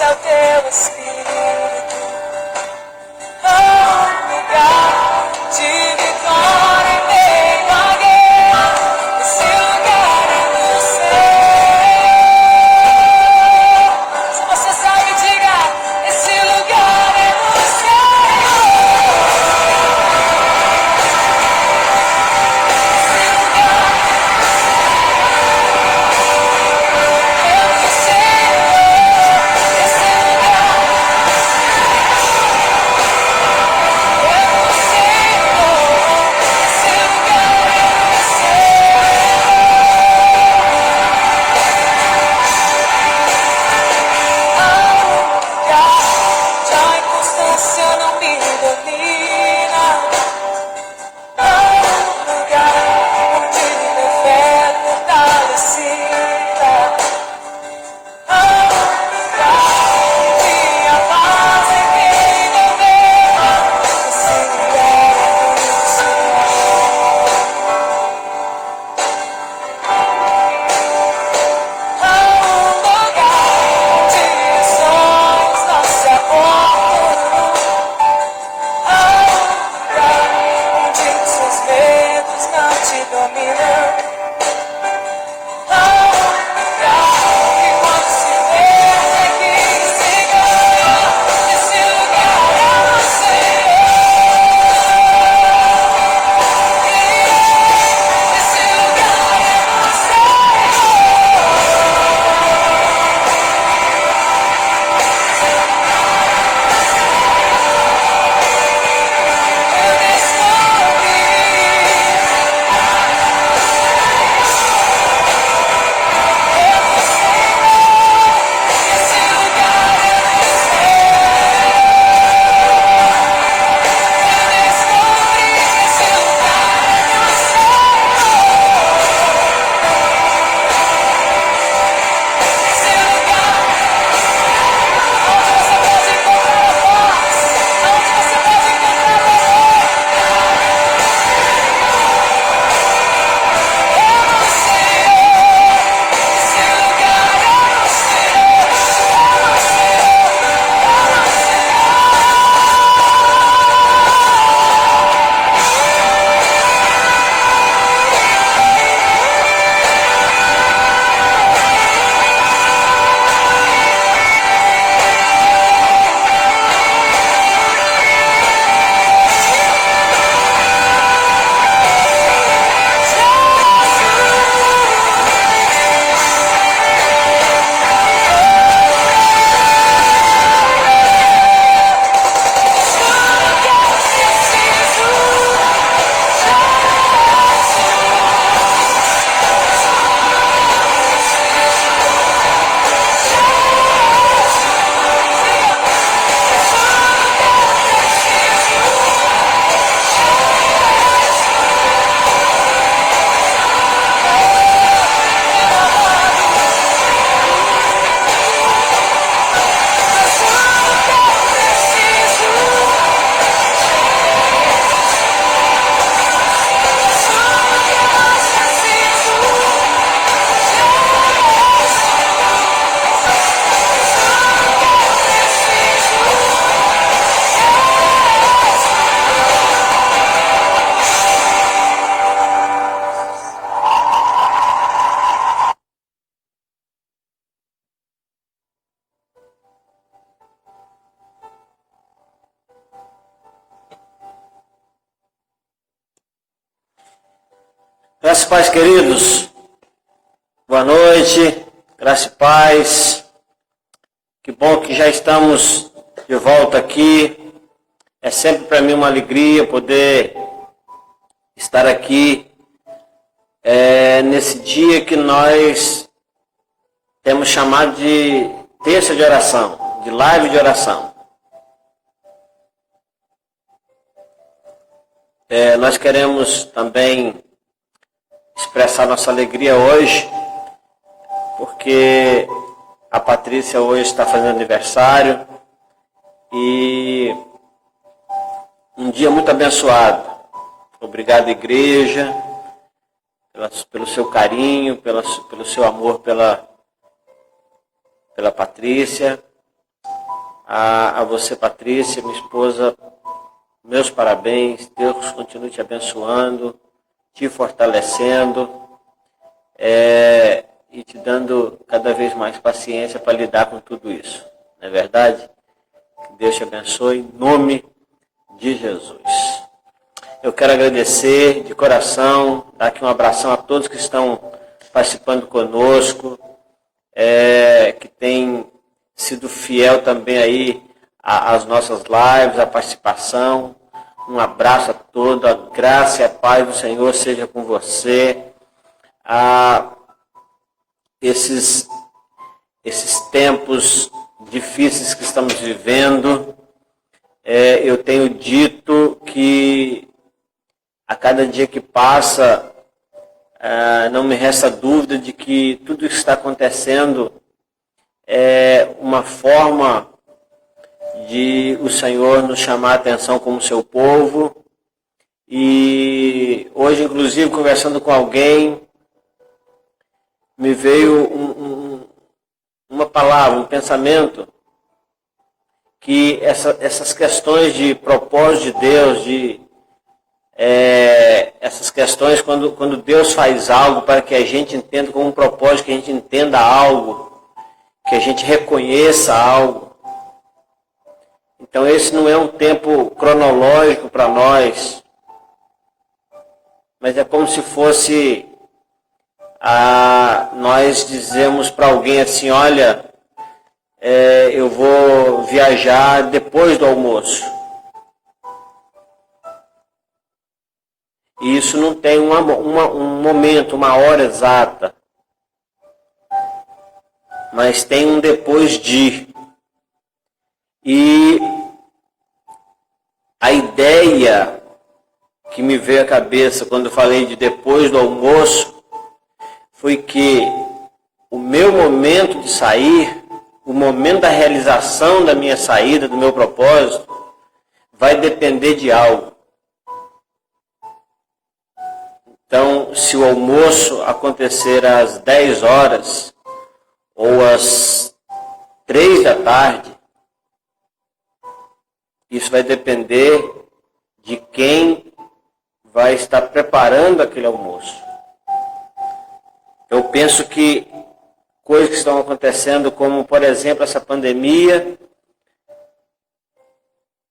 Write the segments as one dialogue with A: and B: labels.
A: força ao teu espírito. Oh, lugar de vitória em meio à guerra, esse lugar é do Senhor. Se você sabe, diga, esse lugar é do Senhor. Não me domina. Há um lugar onde minha fé é fortalecida. Há um lugar onde a paz é quem governa. Esse lugar é do Senhor. Há um lugar onde os sonhos não se abortam. Onde seus medos não te dominam. Há um lugar que quando se vê é que se ganha. Esse lugar é do Senhor. Esse lugar é do Senhor. Eu descobri. Esse lugar é do Senhor. Eu descobri que esse lugar é do Senhor. Esse lugar onde você pode encontrar a paz, onde você pode encontrar amor. É do Senhor. Esse lugar é do Senhor. É do
B: Graça e paz, queridos. Boa noite, graça e paz. Que bom que já estamos de volta aqui. É sempre para mim uma alegria poder estar aqui nesse dia que nós temos chamado de terça de oração, de live de oração. Nós queremos também expressar nossa alegria hoje, porque a Patrícia hoje está fazendo aniversário e um dia muito abençoado. Obrigado, igreja, pelo seu carinho, pelo seu amor pela Patrícia. A você, Patrícia, minha esposa, meus parabéns. Deus continue te abençoando, te fortalecendo e te dando cada vez mais paciência para lidar com tudo isso. Não é verdade? Que Deus te abençoe em nome de Jesus. Eu quero agradecer de coração, dar aqui um abração a todos que estão participando conosco, que tem sido fiel também aí às nossas lives, à participação. Um abraço a todos, a graça e a paz do Senhor seja com você. Esses tempos difíceis que estamos vivendo, eu tenho dito que a cada dia que passa, não me resta dúvida de que tudo que está acontecendo é uma forma de o Senhor nos chamar a atenção como seu povo. E hoje, inclusive, conversando com alguém, me veio uma palavra, um pensamento, que essas questões de propósito de Deus, essas questões quando Deus faz algo para que a gente entenda como um propósito, que a gente entenda algo, que a gente reconheça algo. Então esse não é um tempo cronológico para nós, mas é como se fosse nós dizemos para alguém assim: olha, eu vou viajar depois do almoço. E isso não tem um momento, uma hora exata, mas tem um depois de. E a ideia que me veio à cabeça quando falei de depois do almoço foi que o meu momento de sair, o momento da realização da minha saída, do meu propósito, vai depender de algo. Então, se o almoço acontecer às 10 horas ou às 3 da tarde, isso vai depender de quem vai estar preparando aquele almoço. Eu penso que coisas que estão acontecendo, como, por exemplo, essa pandemia,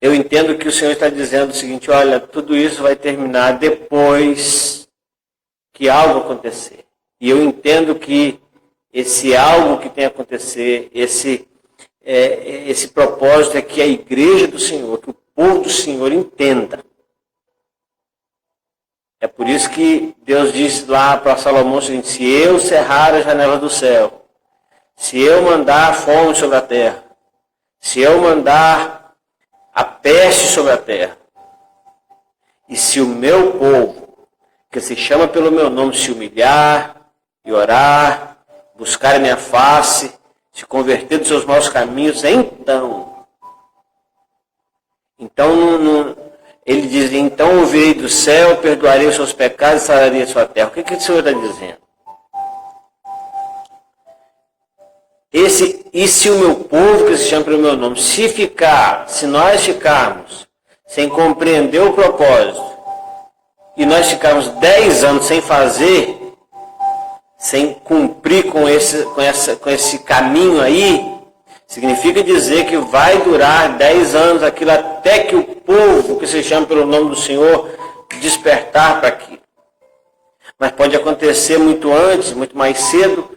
B: eu entendo que o Senhor está dizendo o seguinte: olha, tudo isso vai terminar depois que algo acontecer. E eu entendo que esse algo que tem a acontecer, esse propósito é que a igreja do Senhor, que o povo do Senhor entenda. É por isso que Deus disse lá para Salomão o seguinte: se eu cerrar a janela do céu, se eu mandar fome sobre a terra, se eu mandar a peste sobre a terra, e se o meu povo, que se chama pelo meu nome, se humilhar e orar, buscar a minha face, se converter dos seus maus caminhos, então ele diz: então ouvirei do céu, perdoarei os seus pecados e sararei a sua terra. O que o Senhor está dizendo? E se o meu povo, que se chama pelo meu nome, se nós ficarmos sem compreender o propósito, e nós ficarmos 10 anos sem fazer, sem cumprir com esse caminho aí, significa dizer que vai durar 10 anos aquilo até que o povo, que se chama pelo nome do Senhor, despertar para aquilo. Mas pode acontecer muito antes, muito mais cedo.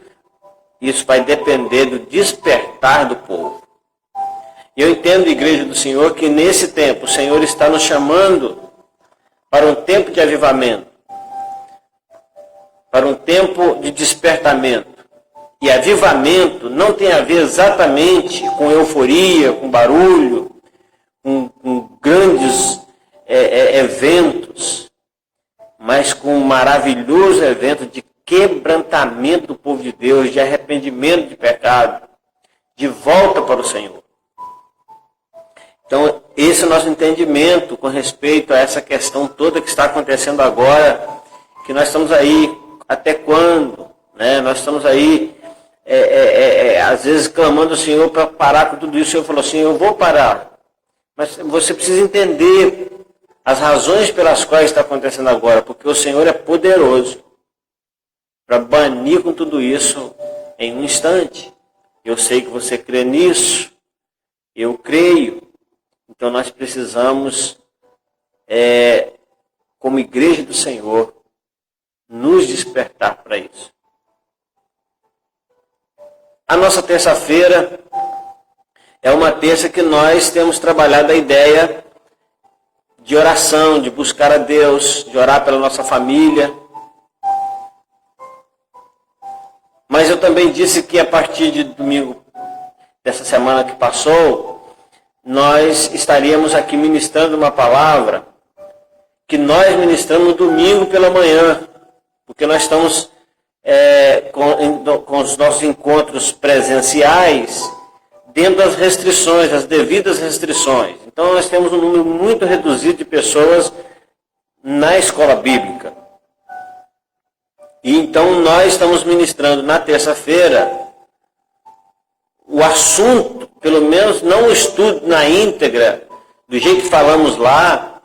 B: Isso vai depender do despertar do povo. E eu entendo, igreja do Senhor, que nesse tempo o Senhor está nos chamando para um tempo de avivamento, para um tempo de despertamento. E avivamento não tem a ver exatamente com euforia, com barulho, com grandes eventos, mas com um maravilhoso evento de quebrantamento do povo de Deus, de arrependimento de pecado, de volta para o Senhor. Então, esse é o nosso entendimento com respeito a essa questão toda que está acontecendo agora, que nós estamos aí até quando? Né? Nós estamos aí às vezes clamando ao Senhor para parar com tudo isso. O Senhor falou assim, eu vou parar. Mas você precisa entender as razões pelas quais está acontecendo agora, porque o Senhor é poderoso para banir com tudo isso em um instante. Eu sei que você crê nisso, eu creio. Então nós precisamos, como igreja do Senhor, nos despertar para isso. A nossa terça-feira é uma terça que nós temos trabalhado a ideia de oração, de buscar a Deus, de orar pela nossa família. Mas eu também disse que a partir de domingo dessa semana que passou, nós estaríamos aqui ministrando uma palavra que nós ministramos no domingo pela manhã, porque nós estamos com os nossos encontros presenciais dentro das restrições, das devidas restrições. Então nós temos um número muito reduzido de pessoas na escola bíblica. E então nós estamos ministrando na terça-feira o assunto, pelo menos não o estudo na íntegra, do jeito que falamos lá,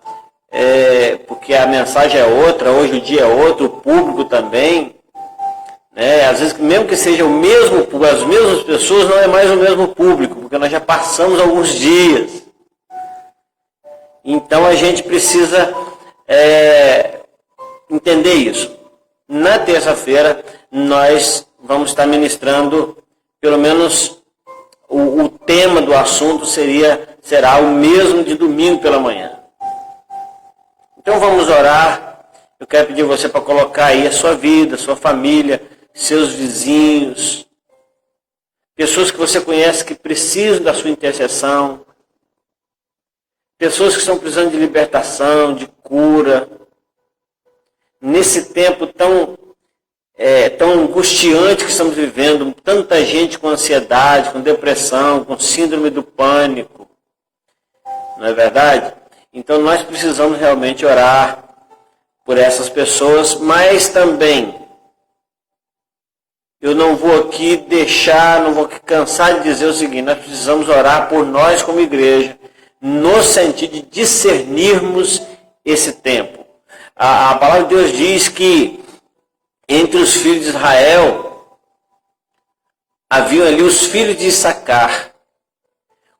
B: porque a mensagem é outra, hoje o dia é outro, o público também. Às vezes, mesmo que seja o mesmo público, as mesmas pessoas, não é mais o mesmo público, porque nós já passamos alguns dias. Então a gente precisa entender isso. Na terça-feira nós vamos estar ministrando, pelo menos o tema do assunto será o mesmo de domingo pela manhã. Então vamos orar. Eu quero pedir você para colocar aí a sua vida, a sua família, seus vizinhos, pessoas que você conhece que precisam da sua intercessão, pessoas que estão precisando de libertação, de cura. Nesse tempo tão angustiante que estamos vivendo, tanta gente com ansiedade, com depressão, com síndrome do pânico, não é verdade? Então nós precisamos realmente orar por essas pessoas, mas também eu não vou aqui não vou cansar de dizer o seguinte, nós precisamos orar por nós como igreja, no sentido de discernirmos esse tempo. A palavra de Deus diz que entre os filhos de Israel haviam ali os filhos de Issacar.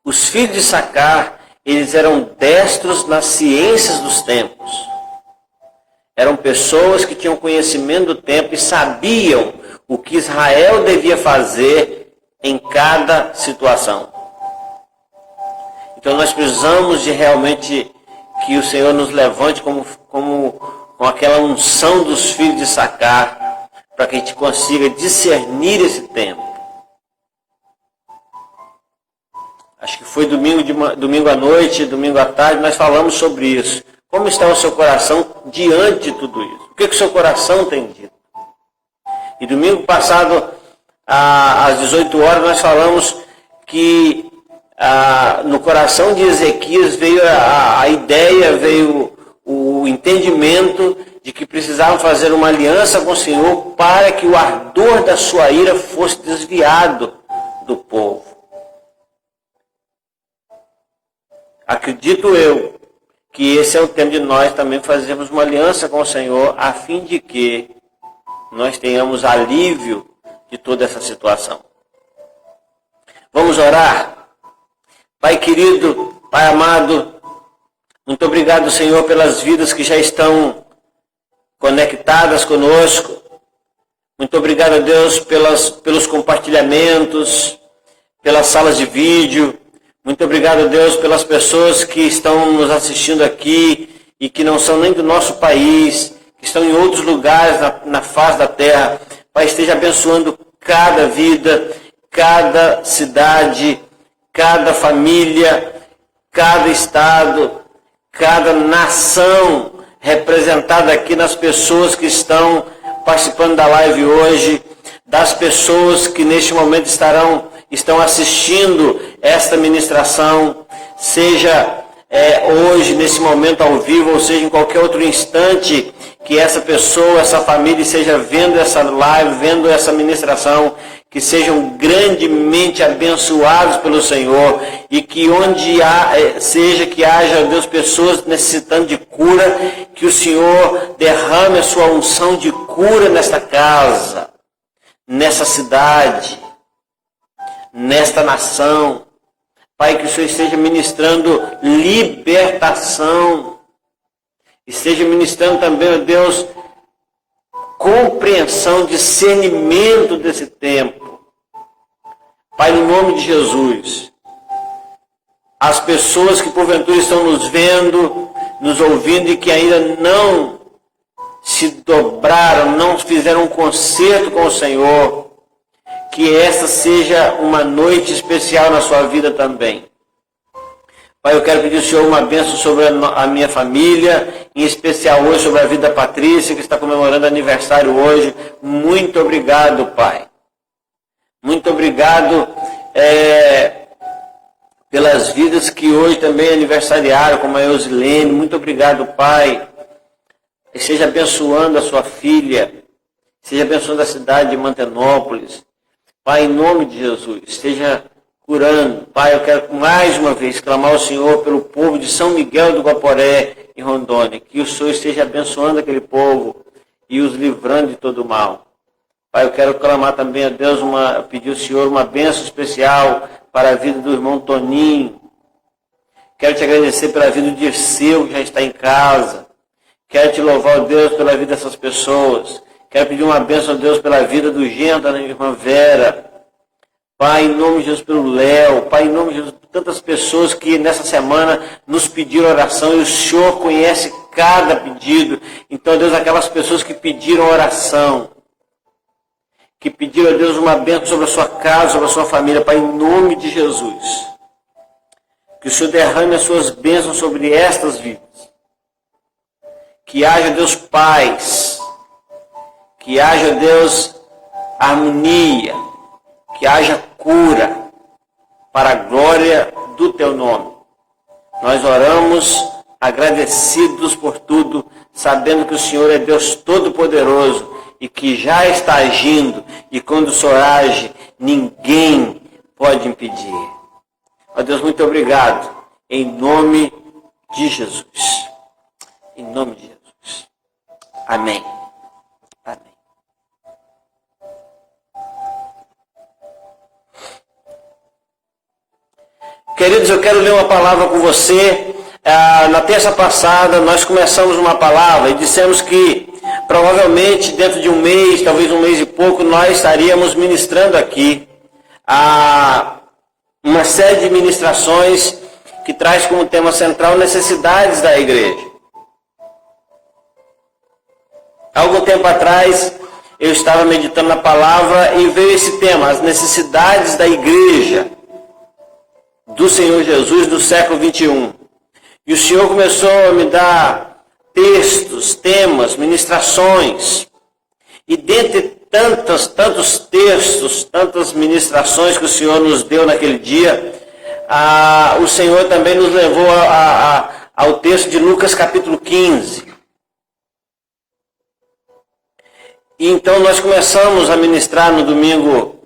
B: Os filhos de Issacar, eles eram destros nas ciências dos tempos. Eram pessoas que tinham conhecimento do tempo e sabiam o que Israel devia fazer em cada situação. Então nós precisamos de realmente que o Senhor nos levante com aquela unção dos filhos de Issacar, para que a gente consiga discernir esse tempo. Acho que foi domingo à noite, domingo à tarde, nós falamos sobre isso. Como está o seu coração diante de tudo isso? O que o seu coração tem dito? E domingo passado, às 18 horas, nós falamos que no coração de Ezequias veio a ideia, veio o entendimento de que precisavam fazer uma aliança com o Senhor para que o ardor da sua ira fosse desviado do povo. Acredito eu que esse é o tempo de nós também fazermos uma aliança com o Senhor, a fim de que nós tenhamos alívio de toda essa situação. Vamos orar? Pai querido, Pai amado, muito obrigado, Senhor, pelas vidas que já estão conectadas conosco. Muito obrigado, Deus, pelos compartilhamentos, pelas salas de vídeo. Muito obrigado, Deus, pelas pessoas que estão nos assistindo aqui e que não são nem do nosso país, que estão em outros lugares na face da terra. Pai, esteja abençoando cada vida, cada cidade, cada família, cada estado, cada nação representada aqui nas pessoas que estão participando da live hoje, das pessoas que neste momento estão assistindo esta ministração, seja hoje, nesse momento ao vivo, ou seja, em qualquer outro instante, que essa pessoa, essa família esteja vendo essa live, vendo essa ministração, que sejam grandemente abençoados pelo Senhor e que onde seja que haja, Deus, pessoas necessitando de cura, que o Senhor derrame a sua unção de cura nesta casa, nessa cidade, nesta nação. Pai, que o Senhor esteja ministrando libertação, esteja ministrando também, ó Deus, compreensão, discernimento desse tempo. Pai, no nome de Jesus, as pessoas que porventura estão nos vendo, nos ouvindo e que ainda não se dobraram, não fizeram um concerto com o Senhor, que esta seja uma noite especial na sua vida também. Pai, eu quero pedir ao Senhor uma bênção sobre a minha família, em especial hoje sobre a vida da Patrícia, que está comemorando aniversário hoje. Muito obrigado, Pai. Muito obrigado pelas vidas que hoje também aniversariaram, como a Eusilene. Muito obrigado, Pai. Esteja abençoando a sua filha, esteja abençoando a cidade de Mantenópolis. Pai, em nome de Jesus, esteja curando. Pai, eu quero mais uma vez clamar ao Senhor pelo povo de São Miguel do Guaporé, em Rondônia, que o Senhor esteja abençoando aquele povo e os livrando de todo o mal. Pai, eu quero clamar também a Deus, pedir ao Senhor uma bênção especial para a vida do irmão Toninho. Quero te agradecer pela vida do Dirceu, que já está em casa. Quero te louvar, ó Deus, pela vida dessas pessoas. Quero pedir uma bênção a Deus pela vida do genro da irmã Vera. Pai, em nome de Jesus, pelo Léo. Pai, em nome de Jesus, por tantas pessoas que nessa semana nos pediram oração e o Senhor conhece cada pedido. Então, Deus, aquelas pessoas que pediram oração, que pediram a Deus uma bênção sobre a sua casa, sobre a sua família, Pai, em nome de Jesus, que o Senhor derrame as suas bênçãos sobre estas vidas. Que haja, Deus, paz, que haja, Deus, harmonia, que haja cura para a glória do Teu nome. Nós oramos agradecidos por tudo, sabendo que o Senhor é Deus Todo-Poderoso e que já está agindo, e quando o Senhor age, ninguém pode impedir. Ó Deus, muito obrigado, em nome de Jesus. Em nome de Jesus. Amém. Amém. Queridos, eu quero ler uma palavra com você. Na terça passada nós começamos uma palavra e dissemos que provavelmente dentro de um mês, talvez um mês e pouco, nós estaríamos ministrando aqui uma série de ministrações que traz como tema central necessidades da igreja. Há algum tempo atrás eu estava meditando na palavra e veio esse tema, as necessidades da igreja do Senhor Jesus do século 21. E o Senhor começou a me dar textos, temas, ministrações. E dentre tantos textos, tantas ministrações que o Senhor nos deu naquele dia, o Senhor também nos levou ao texto de Lucas capítulo 15. E então nós começamos a ministrar no domingo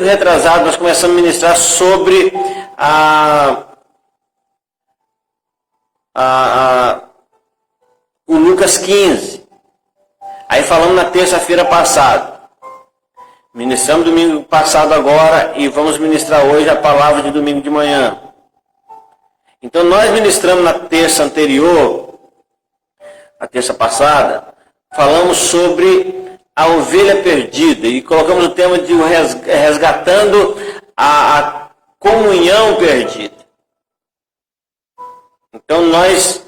B: retrasado, nós começamos a ministrar sobre o Lucas 15. Aí falamos na terça-feira passada. Ministramos domingo passado agora e vamos ministrar hoje a palavra de domingo de manhã. Então nós ministramos na terça anterior, a terça passada, falamos sobre a ovelha perdida e colocamos o tema de resgatando a comunhão perdida. Então nós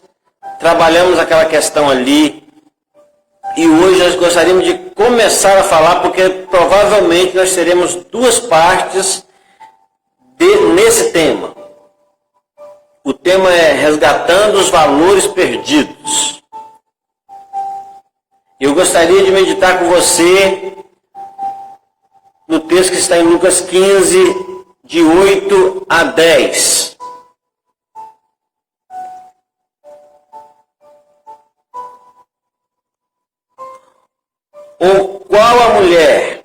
B: trabalhamos aquela questão ali e hoje nós gostaríamos de começar a falar, porque provavelmente nós teremos duas partes nesse tema. O tema é resgatando os valores perdidos. Eu gostaria de meditar com você no texto que está em Lucas 15, de 8 a 10. Ou qual a mulher?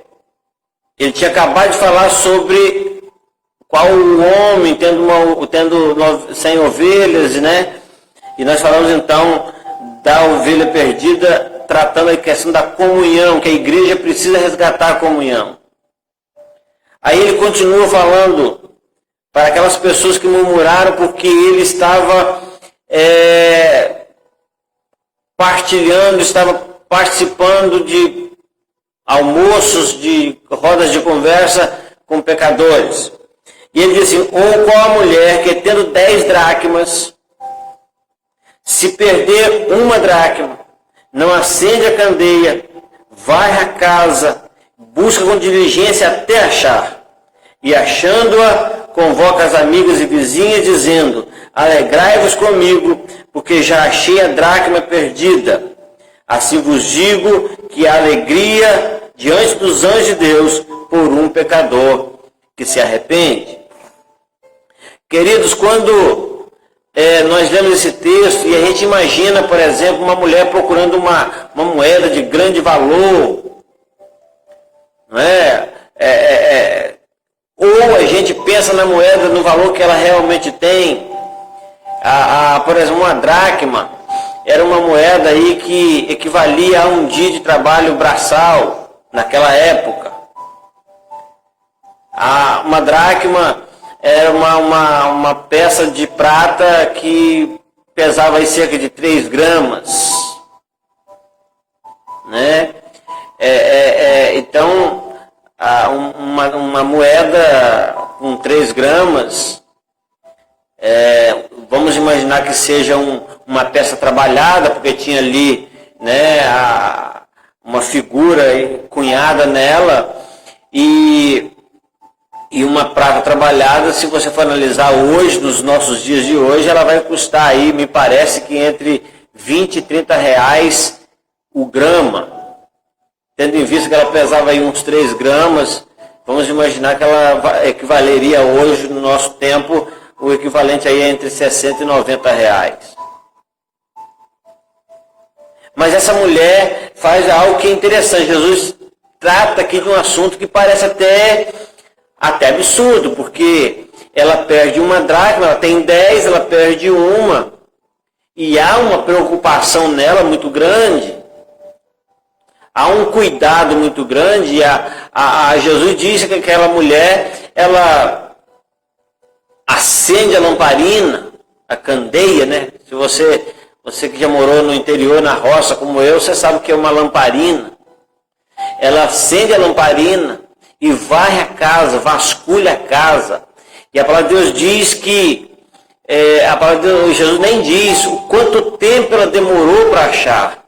B: Ele tinha acabado de falar sobre qual o homem tendo 100 ovelhas, né? E nós falamos então da ovelha perdida, tratando a questão da comunhão, que a igreja precisa resgatar a comunhão. Aí ele continua falando para aquelas pessoas que murmuraram porque ele estava partilhando, estava participando de almoços, de rodas de conversa com pecadores. E ele diz assim: ou qual a mulher que tendo 10 dracmas, se perder uma dracma, não acende a candeia, vai à casa, busca com diligência até achar, e achando-a, convoca as amigas e vizinhas, dizendo: alegrai-vos comigo, porque já achei a dracma perdida. Assim vos digo que há alegria diante dos anjos de Deus por um pecador que se arrepende. Queridos, quando nós lemos esse texto e a gente imagina, por exemplo, uma mulher procurando uma moeda de grande valor, não é? Ou a gente pensa na moeda, no valor que ela realmente tem. Por exemplo, uma dracma era uma moeda aí que equivalia a um dia de trabalho braçal naquela época. Uma dracma era uma peça de prata que pesava aí cerca de 3 gramas. Né? Então, uma moeda com 3 gramas, vamos imaginar que seja uma peça trabalhada, porque tinha ali, né, uma figura cunhada nela, e uma prata trabalhada, se você for analisar hoje, nos nossos dias de hoje, ela vai custar aí, me parece que entre 20 e 30 reais o grama. Tendo em vista que ela pesava aí uns 3 gramas, vamos imaginar que ela equivaleria hoje, no nosso tempo, o equivalente aí é entre 60 e 90 reais. Mas essa mulher faz algo que é interessante. Jesus trata aqui de um assunto que parece até absurdo, porque ela perde uma dracma, ela tem 10, ela perde uma, e há uma preocupação nela muito grande, há um cuidado muito grande. Jesus disse que aquela mulher, ela acende a lamparina, a candeia, né? Se você que já morou no interior, na roça, como eu, você sabe o que é uma lamparina. Ela acende a lamparina e varre a casa, vasculha a casa. E a palavra de Deus diz que, a palavra de Deus, Jesus nem diz o quanto tempo ela demorou para achar.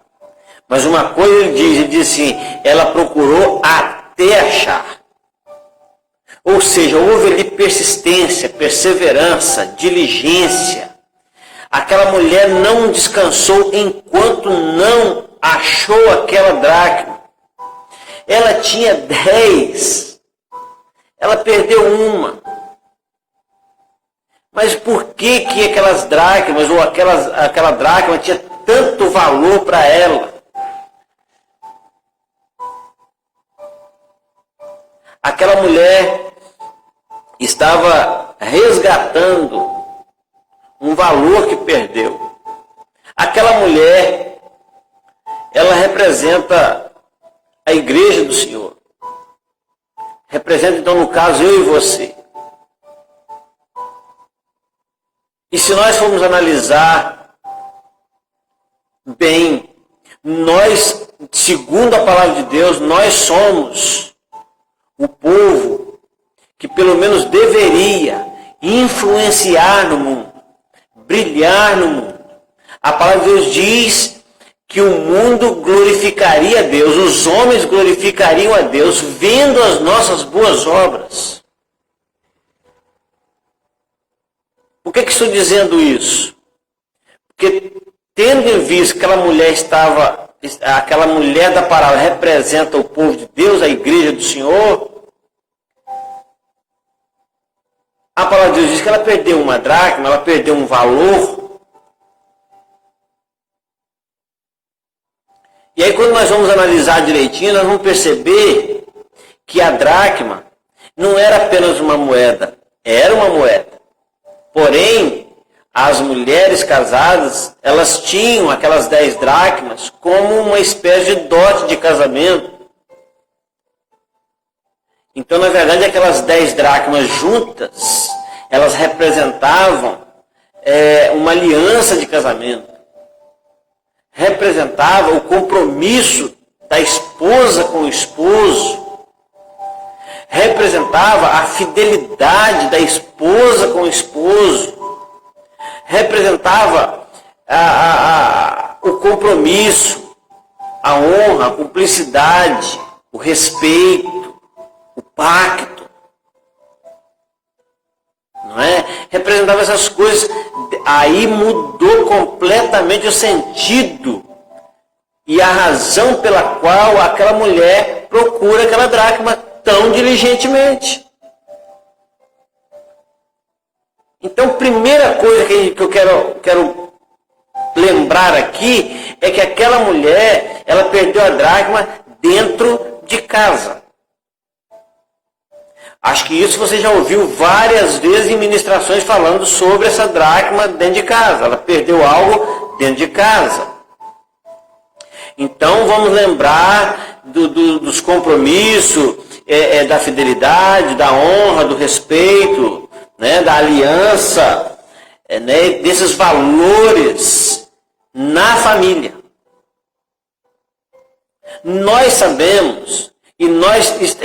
B: Mas uma coisa ele diz assim, ela procurou até achar. Ou seja, houve ali persistência, perseverança, diligência. Aquela mulher não descansou enquanto não achou aquela dracma. Ela tinha 10. Ela perdeu uma. Mas por que aquelas dracmas, ou aquela dracma tinha tanto valor para ela? Aquela mulher estava resgatando um valor que perdeu. Aquela mulher, ela representa a igreja do Senhor. Representa, então, no caso, eu e você. E se nós formos analisar bem, nós, segundo a palavra de Deus, nós somos o povo que pelo menos deveria influenciar no mundo, brilhar no mundo. A palavra de Deus diz que o mundo glorificaria a Deus, os homens glorificariam a Deus vendo as nossas boas obras. Por que estou dizendo isso? Porque tendo em vista que aquela mulher da parábola representa o povo de Deus, a igreja do Senhor, a palavra de Deus diz que ela perdeu uma dracma, ela perdeu um valor. E aí quando nós vamos analisar direitinho, nós vamos perceber que a dracma não era apenas uma moeda, era uma moeda. Porém, as mulheres casadas, elas tinham aquelas 10 dracmas como uma espécie de dote de casamento. Então, na verdade, aquelas 10 dracmas juntas, elas representavam uma aliança de casamento. Representava o compromisso da esposa com o esposo. Representava a fidelidade da esposa com o esposo. Representava o compromisso, a honra, a cumplicidade, o respeito, o pacto. Não é? Representava essas coisas. Aí mudou completamente o sentido e a razão pela qual aquela mulher procura aquela dracma tão diligentemente. Então, primeira coisa que eu quero lembrar aqui é que aquela mulher, ela perdeu a dracma dentro de casa. Acho que isso você já ouviu várias vezes em ministrações falando sobre essa dracma dentro de casa. Ela perdeu algo dentro de casa. Então vamos lembrar dos compromissos, da fidelidade, da honra, do respeito, né, da aliança, né, desses valores na família. Nós sabemos, e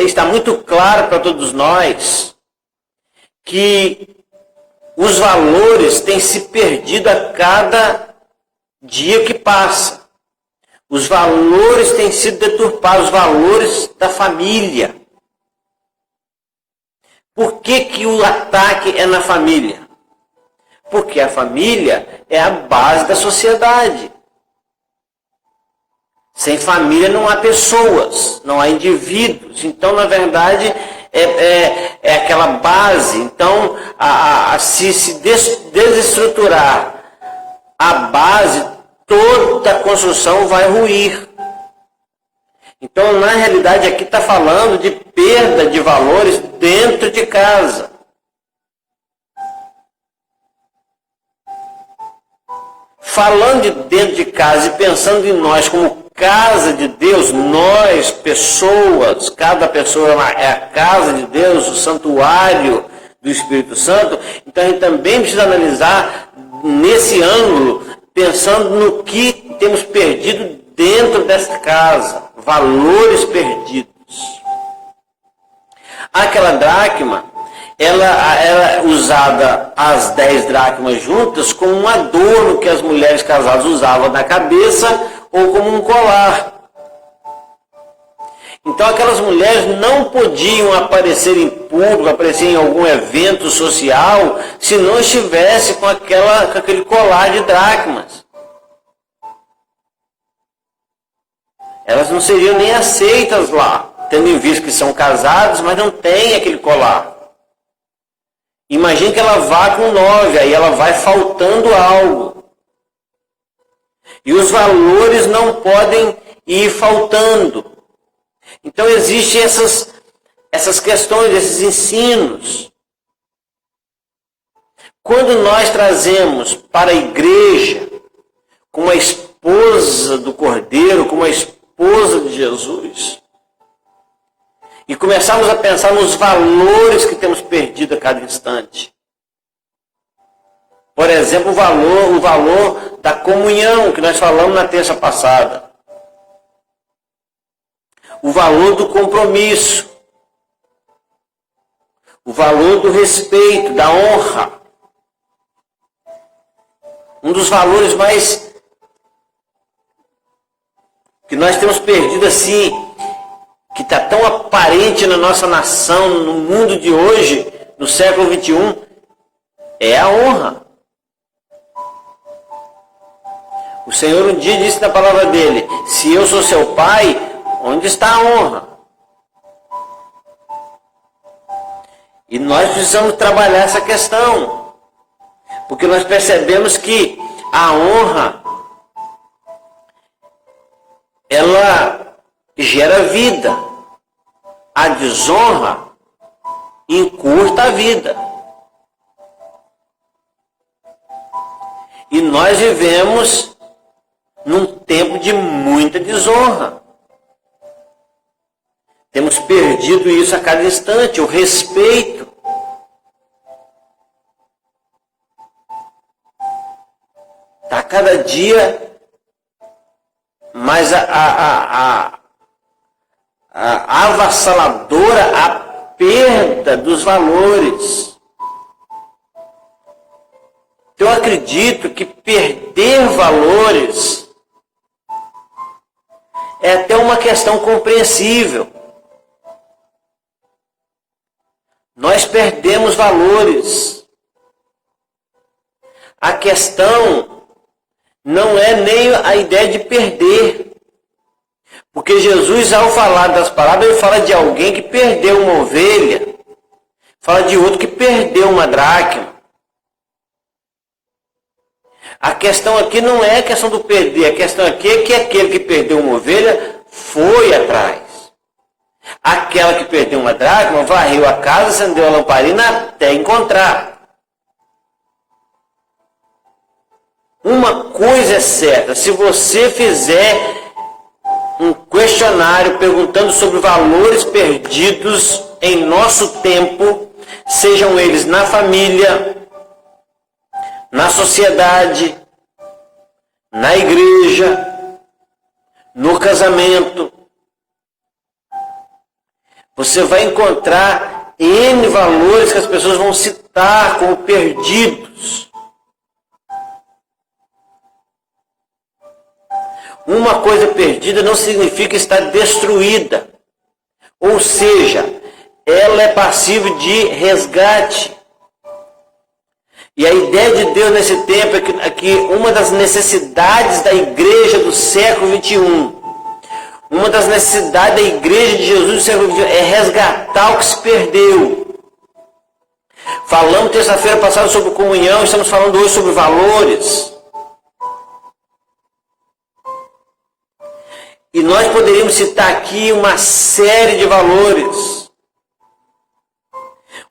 B: está muito claro para todos nós, que os valores têm se perdido a cada dia que passa. Os valores têm sido deturpados, os valores da família. Por que o ataque é na família? Porque a família é a base da sociedade. Sem família não há pessoas, não há indivíduos. Então, na verdade, é aquela base. Então, se desestruturar a base, toda a construção vai ruir. Então, na realidade, aqui está falando de perda de valores dentro de casa. Falando de dentro de casa e pensando em nós como casa de Deus, nós, pessoas, cada pessoa é a casa de Deus, o santuário do Espírito Santo. Então a gente também precisa analisar nesse ângulo, pensando no que temos perdido dentro dessa casa, valores perdidos. Aquela dracma, ela era usada, as 10 dracmas juntas, como um adorno que as mulheres casadas usavam na cabeça, ou como um colar. Então aquelas mulheres não podiam aparecer em público, aparecer em algum evento social, se não estivesse com aquele colar de dracmas. Elas não seriam nem aceitas lá, tendo em vista que são casadas, mas não tem aquele colar. Imagine que ela vá com 9, aí ela vai faltando algo. E os valores não podem ir faltando. Então existem essas questões, esses ensinos. Quando nós trazemos para a igreja, como a esposa do Cordeiro, como a esposa de Jesus, e começarmos a pensar nos valores que temos perdido a cada instante. Por exemplo, o valor da comunhão, que nós falamos na terça passada. O valor do compromisso. O valor do respeito, da honra. Um dos valores mais que nós temos perdido assim, que está tão aparente na nossa nação, no mundo de hoje, no século 21, é a honra. O Senhor um dia disse na palavra dele: se eu sou seu pai, onde está a honra? E nós precisamos trabalhar essa questão, porque nós percebemos que a honra, ela gera vida. A desonra encurta a vida. E nós vivemos num tempo de muita desonra. Temos perdido isso a cada instante, o respeito. Está cada dia mais avassaladora a perda dos valores. Eu acredito que perder valores é até uma questão compreensível. Nós perdemos valores. A questão não é nem a ideia de perder. Porque Jesus, ao falar das palavras, ele fala de alguém que perdeu uma ovelha, fala de outro que perdeu uma dracma. A questão aqui não é a questão do perder, a questão aqui é que aquele que perdeu uma ovelha foi atrás. Aquela que perdeu uma dracma varreu a casa, acendeu a lamparina até encontrar. Uma coisa é certa, se você fizer um questionário perguntando sobre valores perdidos em nosso tempo, sejam eles na família, na sociedade, na igreja, no casamento, você vai encontrar N valores que as pessoas vão citar como perdidos. Uma coisa perdida não significa estar destruída. Ou seja, ela é passível de resgate. E a ideia de Deus nesse tempo é que uma das necessidades da igreja do século XXI, uma das necessidades da igreja de Jesus do século XXI é resgatar o que se perdeu. Falamos terça-feira passada sobre comunhão, estamos falando hoje sobre valores. E nós poderíamos citar aqui uma série de valores.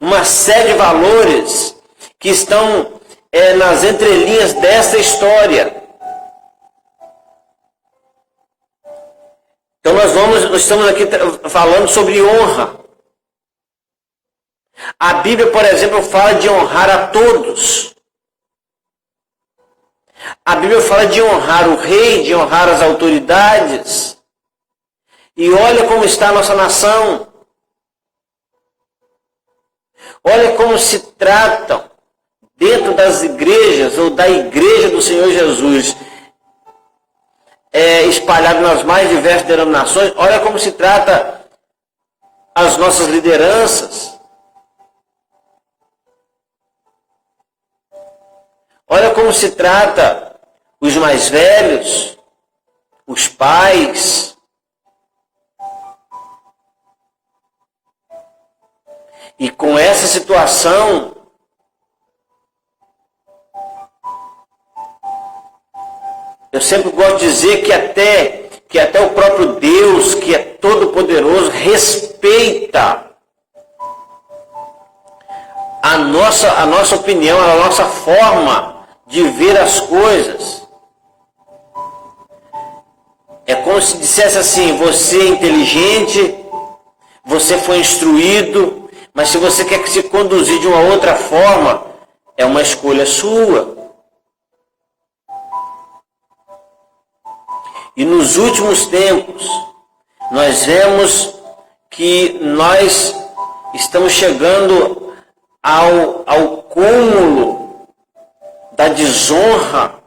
B: Uma série de valores que estão nas entrelinhas dessa história. Então nós estamos aqui falando sobre honra. A Bíblia, por exemplo, fala de honrar a todos. A Bíblia fala de honrar o rei, de honrar as autoridades. E olha como está a nossa nação. Olha como se tratam dentro das igrejas ou da igreja do Senhor Jesus, espalhado nas mais diversas denominações. Olha como se trata as nossas lideranças. Olha como se trata os mais velhos, os pais. E com essa situação, eu sempre gosto de dizer que até o próprio Deus, que é todo-poderoso, respeita a nossa opinião, a nossa forma de ver as coisas. É como se dissesse assim: você é inteligente, você foi instruído, mas se você quer se conduzir de uma outra forma, é uma escolha sua. E nos últimos tempos, nós vemos que nós estamos chegando ao cúmulo da desonra,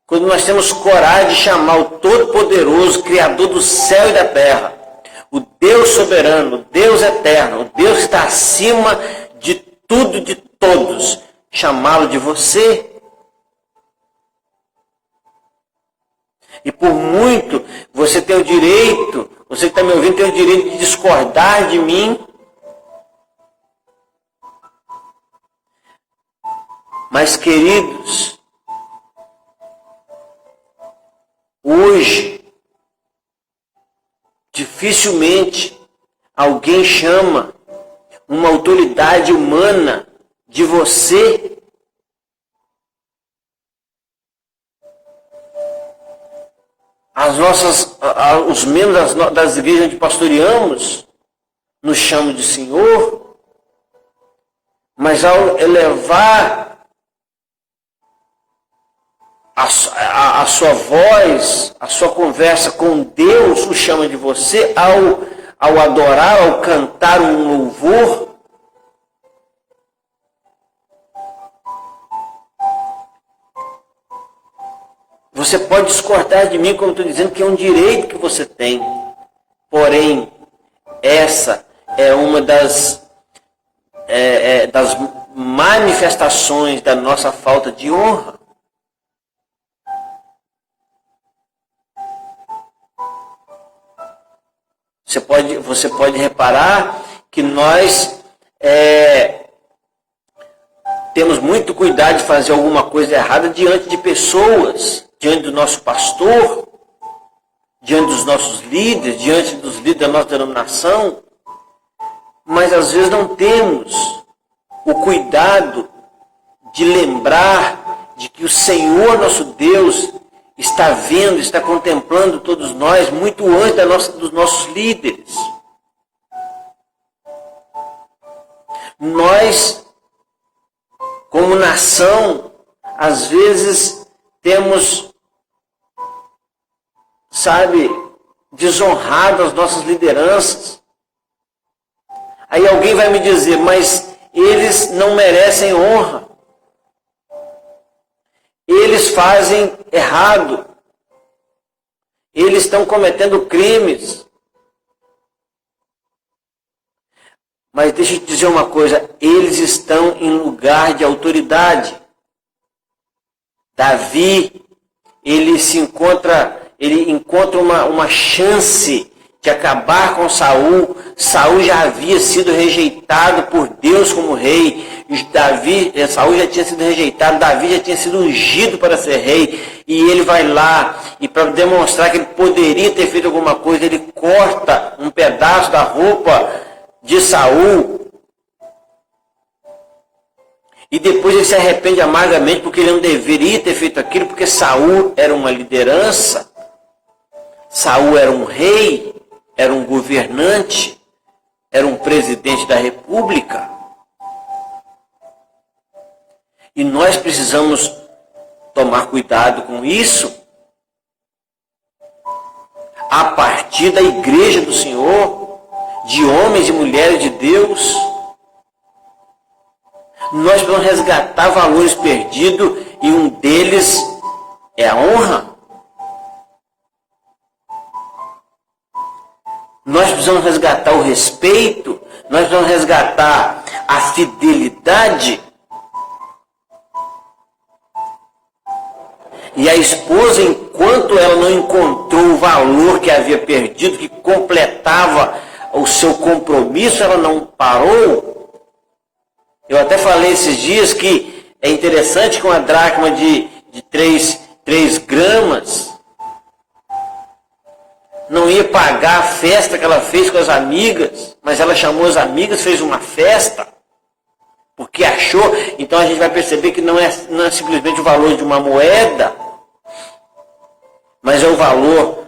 B: quando nós temos coragem de chamar o Todo-Poderoso, Criador do céu e da terra, o Deus soberano, o Deus eterno, o Deus que está acima de tudo e de todos, chamá-lo de você. E por muito, você tem o direito, você que está me ouvindo tem o direito de discordar de mim. Mas, queridos, hoje, Dificilmente alguém chama uma autoridade humana de você. Os membros das igrejas onde pastoreamos nos chamam de Senhor, mas ao elevar a sua voz, a sua conversa com Deus, o chama de você, ao adorar, ao cantar um louvor, você pode discordar de mim, como estou dizendo, que é um direito que você tem. Porém, essa é uma das manifestações da nossa falta de honra. Você pode reparar que nós temos muito cuidado de fazer alguma coisa errada diante de pessoas, diante do nosso pastor, diante dos nossos líderes, diante dos líderes da nossa denominação, mas às vezes não temos o cuidado de lembrar de que o Senhor nosso Deus está vendo, está contemplando todos nós muito antes dos nossos líderes. Nós, como nação, às vezes temos, desonrado as nossas lideranças. Aí alguém vai me dizer, mas eles não merecem honra. Eles fazem errado. Eles estão cometendo crimes. Mas deixa eu te dizer uma coisa, eles estão em lugar de autoridade. Davi, ele encontra uma chance de acabar com Saul. Saul já havia sido rejeitado por Deus como rei. Saul já tinha sido rejeitado, Davi já tinha sido ungido para ser rei. E ele vai lá, e para demonstrar que ele poderia ter feito alguma coisa, ele corta um pedaço da roupa de Saul. E depois ele se arrepende amargamente porque ele não deveria ter feito aquilo, porque Saul era uma liderança, Saul era um rei, era um governante, era um presidente da república. E nós precisamos tomar cuidado com isso a partir da igreja do Senhor, de homens e mulheres de Deus. Nós precisamos resgatar valores perdidos e um deles é a honra. Nós precisamos resgatar o respeito, nós precisamos resgatar a fidelidade. E a esposa, enquanto ela não encontrou o valor que havia perdido, que completava o seu compromisso, ela não parou. Eu até falei esses dias que é interessante que uma dracma de 3 gramas não ia pagar a festa que ela fez com as amigas, mas ela chamou as amigas, fez uma festa, porque achou. Então a gente vai perceber que não é simplesmente o valor de uma moeda, mas é o valor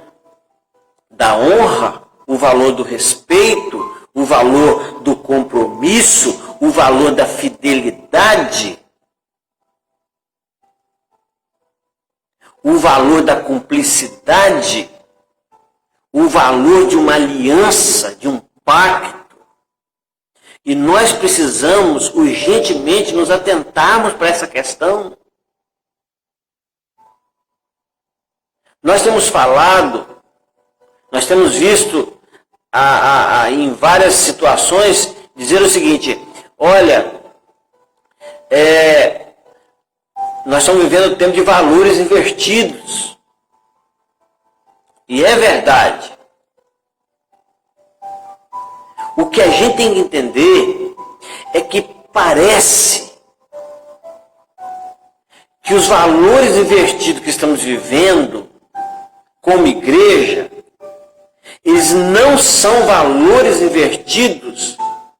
B: da honra, o valor do respeito, o valor do compromisso, o valor da fidelidade, o valor da cumplicidade, o valor de uma aliança, de um pacto. E nós precisamos urgentemente nos atentarmos para essa questão. Nós temos falado, nós temos visto em várias situações dizer o seguinte: olha, nós estamos vivendo um tempo de valores invertidos. E é verdade. O que a gente tem que entender é que parece que os valores invertidos que estamos vivendo como igreja, eles não são valores invertidos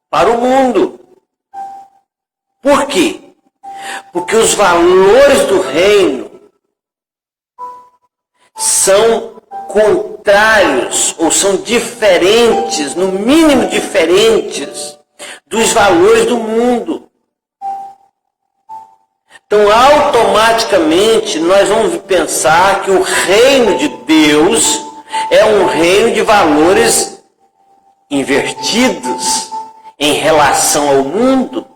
B: para o mundo. Por quê? Porque os valores do reino são contrários ou são diferentes, no mínimo diferentes, dos valores do mundo. Então, automaticamente, nós vamos pensar que o reino de Deus é um reino de valores invertidos em relação ao mundo.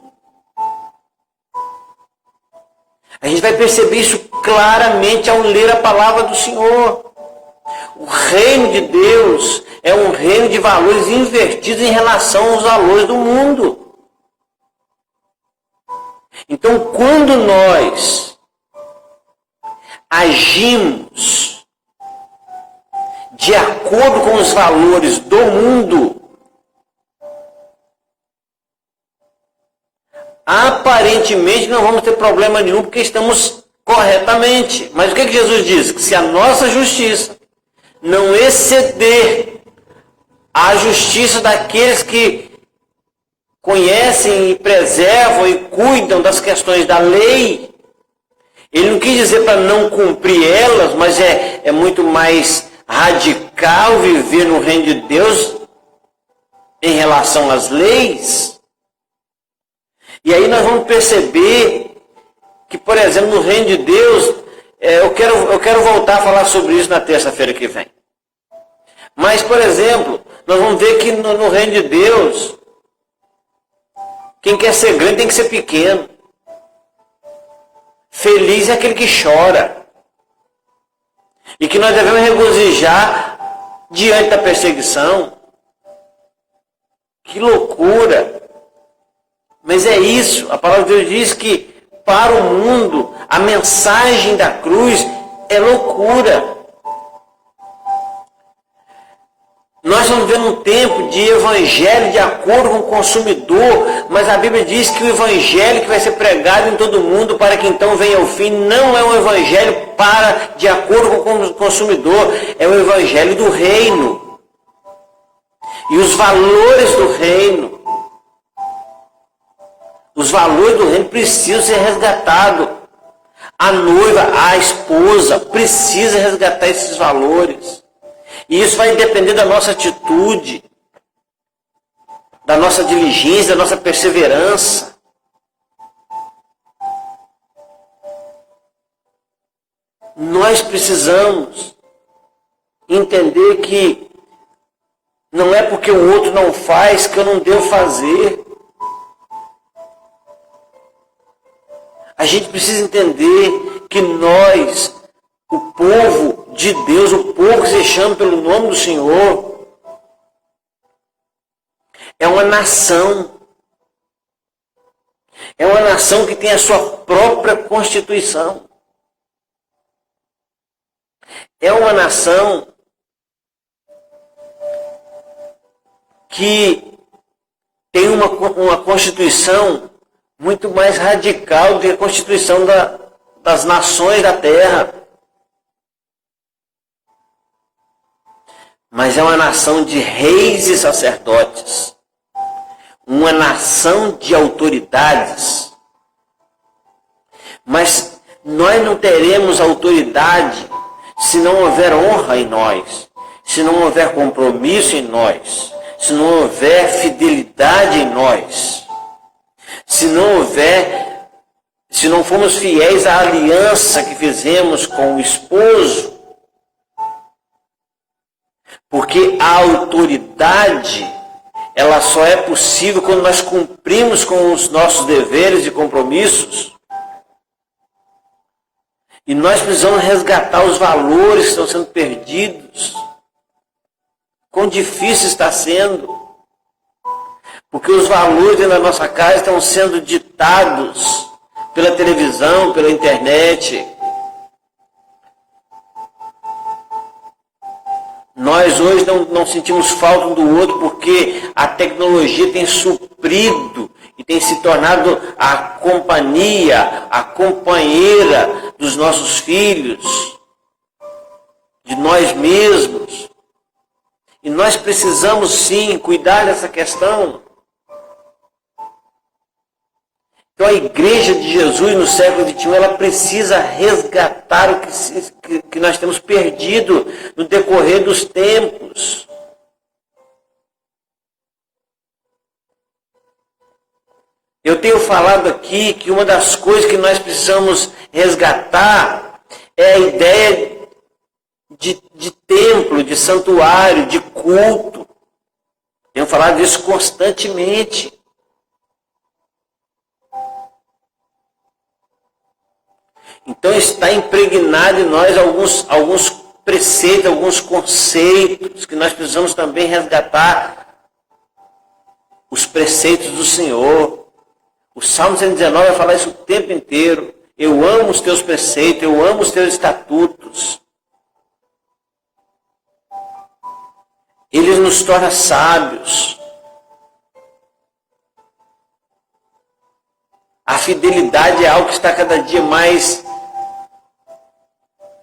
B: A gente vai perceber isso claramente ao ler a palavra do Senhor. O reino de Deus é um reino de valores invertidos em relação aos valores do mundo. Então, quando nós agimos de acordo com os valores do mundo, aparentemente não vamos ter problema nenhum porque estamos corretamente. Mas o que Jesus diz? Que se a nossa justiça não exceder a justiça daqueles que conhecem e preservam e cuidam das questões da lei, ele não quis dizer para não cumprir elas, mas é muito mais radical viver no reino de Deus em relação às leis. E aí nós vamos perceber que, por exemplo, no reino de Deus, eu quero voltar a falar sobre isso na terça-feira que vem. Mas, por exemplo, nós vamos ver que no reino de Deus, quem quer ser grande tem que ser pequeno. Feliz é aquele que chora. E que nós devemos regozijar diante da perseguição. Que loucura! Mas é isso. A palavra de Deus diz que para o mundo a mensagem da cruz é loucura. Nós estamos vivendo um tempo de evangelho de acordo com o consumidor, mas a Bíblia diz que o evangelho que vai ser pregado em todo mundo para que então venha ao fim não é um evangelho de acordo com o consumidor, é o evangelho do reino. E os valores do reino, precisam ser resgatados. A noiva, a esposa, precisa resgatar esses valores. E isso vai depender da nossa atitude, da nossa diligência, da nossa perseverança. Nós precisamos entender que não é porque o outro não faz que eu não devo fazer. A gente precisa entender que nós, o povo de Deus, o povo que se chama pelo nome do Senhor, é uma nação. É uma nação que tem a sua própria Constituição. É uma nação que tem uma Constituição muito mais radical do que a Constituição das nações da terra. Mas é uma nação de reis e sacerdotes. Uma nação de autoridades. Mas nós não teremos autoridade se não houver honra em nós, se não houver compromisso em nós, se não houver fidelidade em nós, se não formos fiéis à aliança que fizemos com o esposo. Porque a autoridade, ela só é possível quando nós cumprimos com os nossos deveres e compromissos. E nós precisamos resgatar os valores que estão sendo perdidos. Quão difícil está sendo. Porque os valores dentro da nossa casa estão sendo ditados pela televisão, pela internet. Nós hoje não sentimos falta um do outro porque a tecnologia tem suprido e tem se tornado a companhia, a companheira dos nossos filhos, de nós mesmos. E E nós precisamos sim cuidar dessa questão. Então a igreja de Jesus no século XXI, ela precisa resgatar o que nós temos perdido no decorrer dos tempos. Eu tenho falado aqui que uma das coisas que nós precisamos resgatar é a ideia de templo, de santuário, de culto. Tenho falado disso constantemente. Então está impregnado em nós alguns preceitos, alguns conceitos que nós precisamos também resgatar. Os preceitos do Senhor. O Salmo 119 vai falar isso o tempo inteiro. Eu amo os teus preceitos, eu amo os teus estatutos. Ele nos torna sábios. A fidelidade é algo que está cada dia mais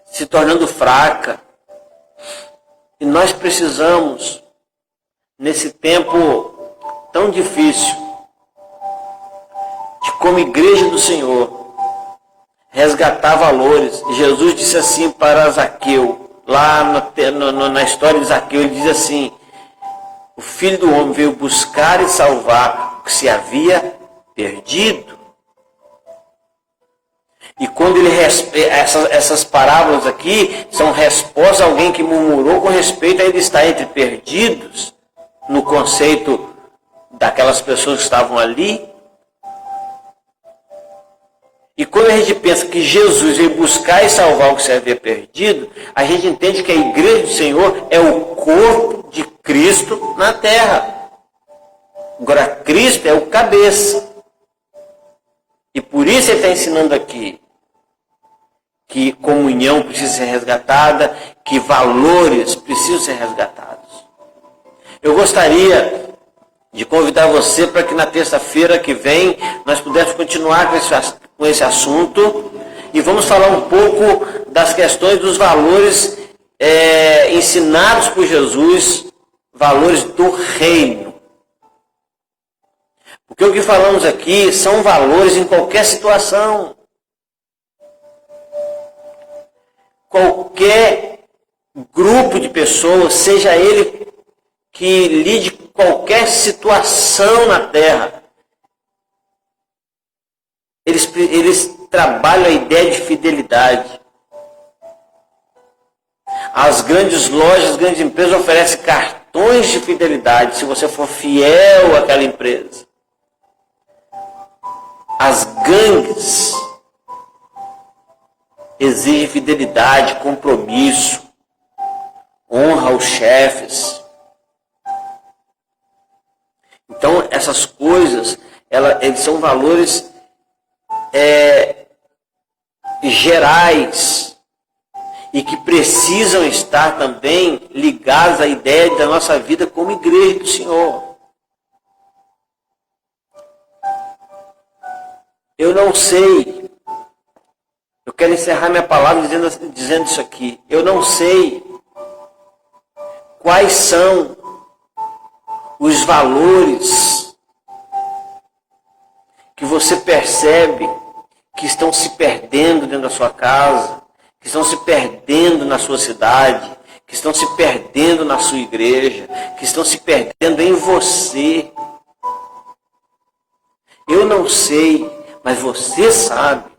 B: se tornando fraca. E nós precisamos, nesse tempo tão difícil, de como igreja do Senhor, resgatar valores. Jesus disse assim para Zaqueu, lá na história de Zaqueu, ele diz assim: o Filho do Homem veio buscar e salvar o que se havia perdido. E quando ele essas parábolas aqui são respostas a alguém que murmurou com respeito a ele estar entre perdidos, no conceito daquelas pessoas que estavam ali. E quando a gente pensa que Jesus veio buscar e salvar o que se havia perdido, a gente entende que a igreja do Senhor é o corpo de Cristo na terra. Agora, Cristo é o cabeça. E por isso ele está ensinando aqui que comunhão precisa ser resgatada, que valores precisam ser resgatados. Eu gostaria de convidar você para que na terça-feira que vem nós pudéssemos continuar com esse assunto e vamos falar um pouco das questões dos valores ensinados por Jesus, valores do reino. Porque o que falamos aqui são valores em qualquer situação. Qualquer grupo de pessoas, seja ele que lide com qualquer situação na terra, eles trabalham a ideia de fidelidade. As grandes lojas, as grandes empresas oferecem cartões de fidelidade se você for fiel àquela empresa. As gangues exigem fidelidade, compromisso, honra aos chefes. Então, essas coisas, eles são valores gerais e que precisam estar também ligados à ideia da nossa vida como igreja do Senhor. Eu não sei, eu quero encerrar minha palavra dizendo isso aqui. Eu não sei quais são os valores que você percebe que estão se perdendo dentro da sua casa, que estão se perdendo na sua cidade, que estão se perdendo na sua igreja, que estão se perdendo em você. Eu não sei, mas você sabe.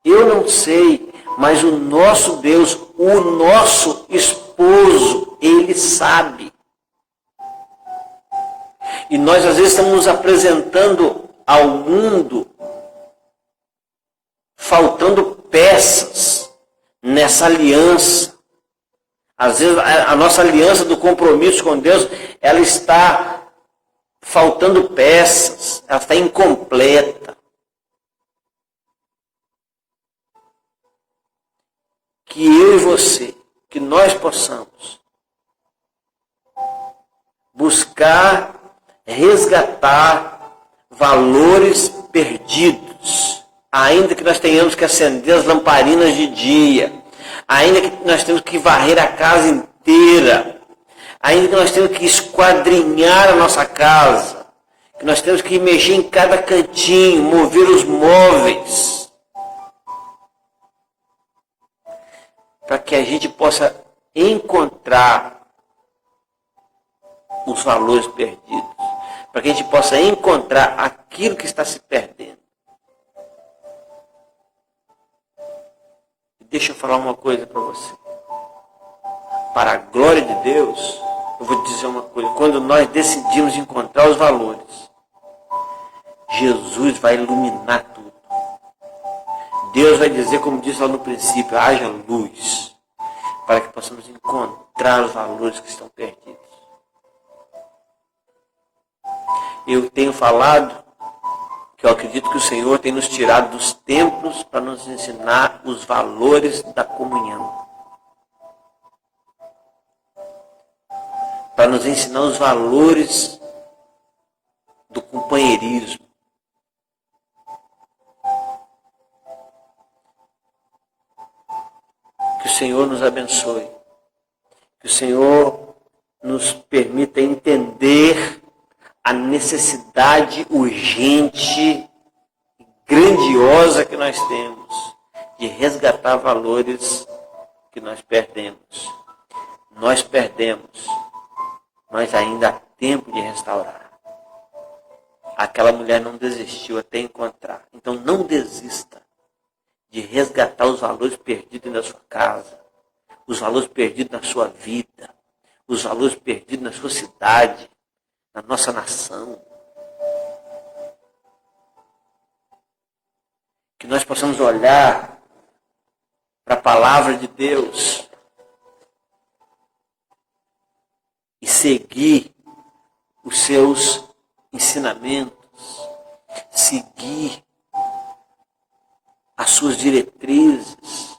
B: Eu não sei, mas o nosso Deus, o nosso esposo, ele sabe. E nós às vezes estamos nos apresentando ao mundo faltando peças nessa aliança. Às vezes a nossa aliança do compromisso com Deus, ela está faltando peças, ela está incompleta. Que eu e você, que nós possamos buscar resgatar valores perdidos, ainda que nós tenhamos que acender as lamparinas de dia, ainda que nós tenhamos que varrer a casa inteira, ainda que nós temos que esquadrinhar a nossa casa, que nós temos que mexer em cada cantinho, mover os móveis, para que a gente possa encontrar os valores perdidos, para que a gente possa encontrar aquilo que está se perdendo. Deixa eu falar uma coisa para você. Para a glória de Deus, eu vou te dizer uma coisa. Quando nós decidimos encontrar os valores, Jesus vai iluminar tudo. Deus vai dizer, como disse lá no princípio, haja luz, para que possamos encontrar os valores que estão perdidos. Eu tenho falado que eu acredito que o Senhor tem nos tirado dos templos para nos ensinar os valores da comunhão. Para nos ensinar os valores do companheirismo. Que o Senhor nos abençoe. Que o Senhor nos permita entender a necessidade urgente e grandiosa que nós temos de resgatar valores que nós perdemos. Nós perdemos, mas ainda há tempo de restaurar. Aquela mulher não desistiu até encontrar. Então não desista de resgatar os valores perdidos na sua casa, os valores perdidos na sua vida, os valores perdidos na sua cidade, na nossa nação. Que nós possamos olhar para a palavra de Deus e seguir os seus ensinamentos, seguir as suas diretrizes,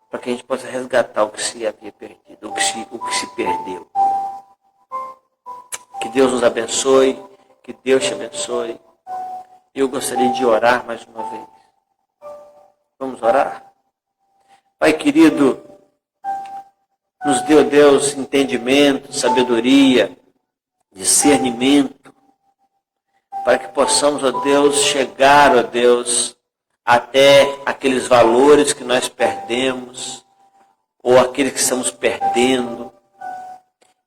B: para que a gente possa resgatar o que se havia perdido, o que se perdeu. Que Deus nos abençoe, que Deus te abençoe. Eu gostaria de orar mais uma vez. Vamos orar? Pai querido, nos deu, Deus, entendimento, sabedoria, discernimento, para que possamos, ó Deus, chegar, ó Deus, até aqueles valores que nós perdemos, ou aqueles que estamos perdendo,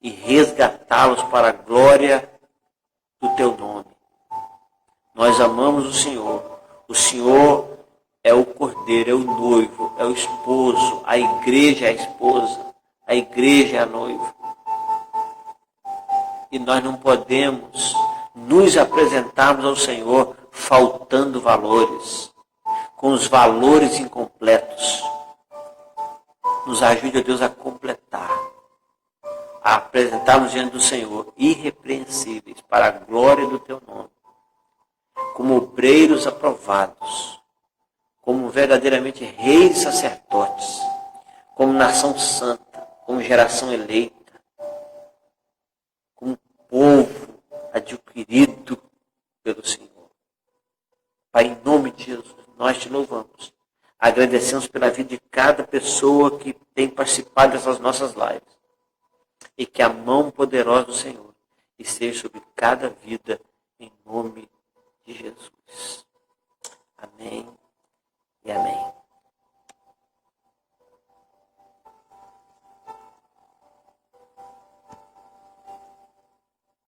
B: e resgatá-los para a glória do Teu nome. Nós amamos o Senhor. O Senhor é o cordeiro, é o noivo, é o esposo. A igreja é a esposa, a igreja é a noiva. E nós não podemos nos apresentarmos ao Senhor faltando valores, com os valores incompletos. Nos ajude, ó Deus, a completar, a apresentarmos diante do Senhor irrepreensíveis para a glória do Teu nome, como obreiros aprovados, como verdadeiramente reis e sacerdotes, como nação santa, como geração eleita, como povo adquirido pelo Senhor. Pai, em nome de Jesus, nós Te louvamos. Agradecemos pela vida de cada pessoa que tem participado dessas nossas lives. E que a mão poderosa do Senhor esteja sobre cada vida, em nome de Jesus. Amém e amém.